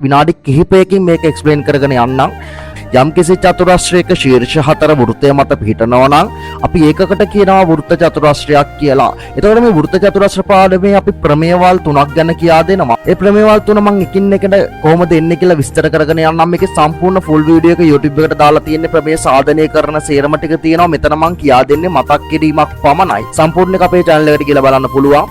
විනාඩි කිහිපයකින් මේක එක්ස්ප්ලেইন කරගෙන යන්නම්. යම්කිසි චතුරස්‍රයක ශීර්ෂ හතර වෘත්තය මත පිහිටනවා නම් අපි ඒකකට කියනවා වෘත්ත චතුරස්‍රයක් කියලා. එතකොට මේ වෘත්ත චතුරස්‍ර පාඩමේ අපි ප්‍රමේයවල් තුනක් ගැන කියා දෙනවා. ඒ ප්‍රමේයවල් තුන මම එකින් එකට කොහොමද එන්නේ කියලා විස්තර කරගෙන යන්නම්. මේකේ සම්පූර්ණ ෆුල් වීඩියෝ එක YouTube එකට දාලා තියෙන්නේ. ප්‍රමේය සාධනය කරන සේරම ටික තියෙනවා. මෙතන මම කියා දෙන්නේ මතක් කිරීමක් පමණයි. සම්පූර්ණ එක අපේ channel එකට ගිහලා බලන්න පුළුවන්.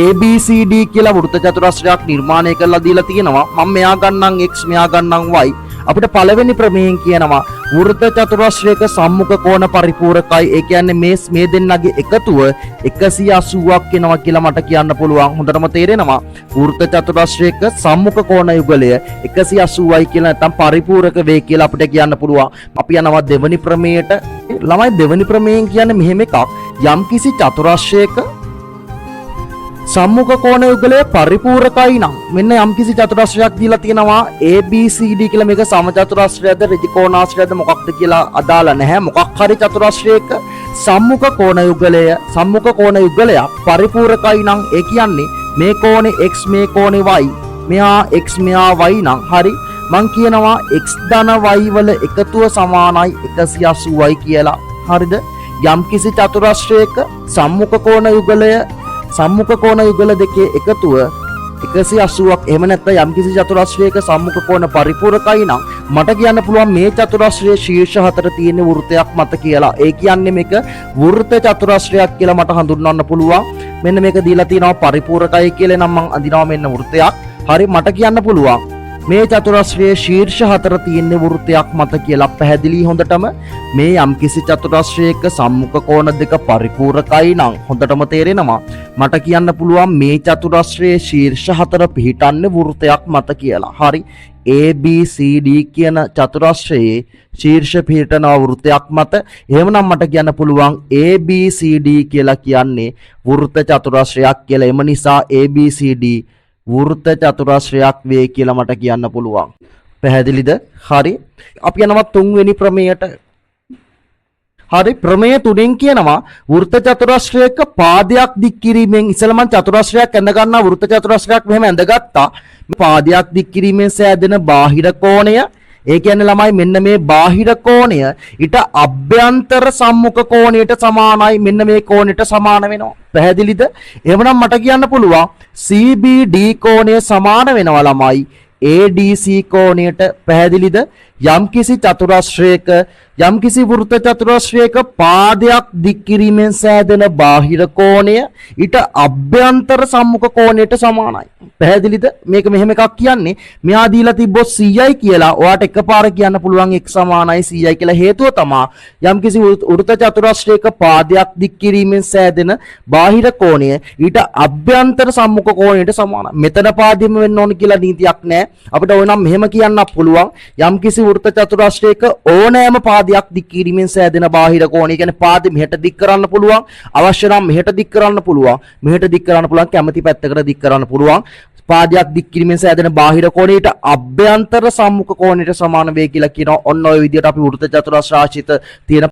ABCD කියලා වෘත්ත චතුරස්‍රයක් නිර්මාණය කරලා දීලා තියෙනවා. මම මෙයා ගන්නම් x මෙයා ගන්නම් y. අපිට පළවෙනි ප්‍රමේයෙන් කියනවා වෘත්ත චතුරස්‍රයක සම්මුඛ කෝණ පරිපූර්ණකයි. ඒ කියන්නේ මේ දෙන්නගේ එකතුව 180ක් වෙනවා කියලා මට කියන්න පුළුවන්. හොඳටම තේරෙනවා. වෘත්ත චතුරස්‍රයක සම්මුඛ කෝණ යුගලය 180යි කියලා නැත්නම් පරිපූර්ණක වේ කියලා අපිට කියන්න පුළුවන්. අපි යනවා දෙවෙනි ප්‍රමේයට. ළමයි දෙවෙනි ප්‍රමේයෙන් කියන්නේ මෙහෙම එකක්. යම්කිසි චතුරස්‍රයක සම්මුඛ කෝණ යුගලය පරිපූර්ණකයි නම් මෙන්න යම්කිසි චතුරස්‍රයක් දීලා තියෙනවා ABCD කියලා. මේක සමචතුරස්‍රයද ඍජු කෝණාශ්‍රයද මොකක්ද කියලා අදාළ නැහැ. මොකක් හරි චතුරස්‍රයක සම්මුඛ කෝණ යුගලය පරිපූර්ණකයි නම් ඒ කියන්නේ මේ කෝණේ x මේ කෝණේ y මෙහා x මෙහා y නම් හරි. මං කියනවා x ධන y වල එකතුව සමානයි 180යි කියලා. හරිද? යම්කිසි චතුරස්‍රයක සම්මුඛ කෝණ යුගල දෙකේ එකතුව 180ක්. එහෙම නැත්නම් යම්කිසි චතුරස්‍රයක සම්මුඛ කෝණ පරිපූර්ණකයි නම් මට කියන්න පුළුවන් මේ චතුරස්‍රයේ ශීර්ෂ හතර තියෙන වෘත්තයක් මත කියලා. ඒ කියන්නේ මේක වෘත්ත චතුරස්‍රයක් කියලා මට හඳුන්වන්න පුළුවන්. මෙන්න මේක දීලා තියෙනවා පරිපූර්ණකයි කියලා. නම් මම අඳිනවා මෙන්න වෘත්තයක්. හරි, මට කියන්න පුළුවන් මේ චතුරස්‍රයේ ශීර්ෂ හතර තියෙන වෘත්තයක් මත කියලා. පැහැදිලි හොඳටම. මේ යම්කිසි චතුරස්‍රයක සම්මුඛ කෝණ දෙක පරිපූර්ණකයි නම් හොඳටම තේරෙනවා. මට කියන්න පුළුවන් මේ චතුරස්‍රයේ ශීර්ෂ හතර පිහිටන්නේ වෘත්තයක් මත කියලා. හරි. ABCD කියන චතුරස්‍රයේ ශීර්ෂ පිහිටන වෘත්තයක් මත. එහෙමනම් මට කියන්න පුළුවන් ABCD කියලා කියන්නේ වෘත්ත චතුරස්‍රයක් කියලා. එම නිසා ABCD වෘත්ත චතුරස්‍රයක් වේ කියලා මට කියන්න පුළුවන්. පැහැදිලිද? හරි. අපි යනවා තුන්වෙනි ප්‍රමේයට. හරි, ප්‍රමේය තුනෙන් කියනවා වෘත්ත චතුරස්‍රයක පාදයක් දික් කිරීමෙන් ඉස්සෙල්ලා මම චතුරස්‍රයක් ඇඳ ගන්නවා. වෘත්ත චතුරස්‍රයක් මෙහෙම ඇඳගත්තා. මේ පාදයක් දික් කිරීමෙන් සෑදෙන බාහිර කෝණය, ඒ කියන්නේ ළමයි මෙන්න මේ බාහිර කෝණය ඊට අභ්‍යන්තර සම්මුඛ කෝණයට සමානයි. මෙන්න මේ කෝණයට සමාන වෙනවා. පැහැදිලිද? එහෙනම් මට කියන්න පුළුවන් CBD කෝණය සමාන වෙනවා ළමයි ADC කෝණයට. පැහැදිලිද? යම්කිසි චතුරස්‍රයක යම්කිසි වෘත්ත චතුරස්‍රයක පාදයක් දික් කිරීමෙන් සෑදෙන බාහිර කෝණය ඊට අභ්‍යන්තර සම්මුඛ කෝණයට සමානයි. පැහැදිලිද? මේක මෙහෙම එකක් කියන්නේ මෙහා දීලා තිබ්බොත් 100යි කියලා ඔයාට එකපාර කියන්න පුළුවන් x සමානයි 100යි කියලා. හේතුව තමයි යම්කිසි වෘත්ත චතුරස්‍රයක පාදයක් දික් කිරීමෙන් සෑදෙන බාහිර කෝණය ඊට අභ්‍යන්තර සම්මුඛ කෝණයට සමානයි. මෙතන පාදෙම වෙන්න ඕන කියලා නීතියක් නැහැ. අපිට ඕන නම් මෙහෙම කියන්නත් පුළුවන්. යම්කිසි වෘත්ත චතුරස්‍රයක ඕනෑම පාදයක් දික් කිරීමෙන් සෑදෙන බාහිර කෝණය කියන්නේ පාදෙ මෙහෙට දික් කරන්න පුළුවන්. අවශ්‍ය නම් මෙහෙට දික් කරන්න පුළුවන්. මෙහෙට දික් කරන්න පුළුවන්. කැමති පැත්තකට දික් කරන්න පුළුවන්. පාදයක් දික් කිරීමෙන් සෑදෙන බාහිර කෝණයට අභ්‍යන්තර සම්මුඛ කෝණයට සමාන වේ කියලා කියනවා. ඔන්න ඔය විදිහට අපි වෘත්ත චතුරස්‍රාශිත තියෙන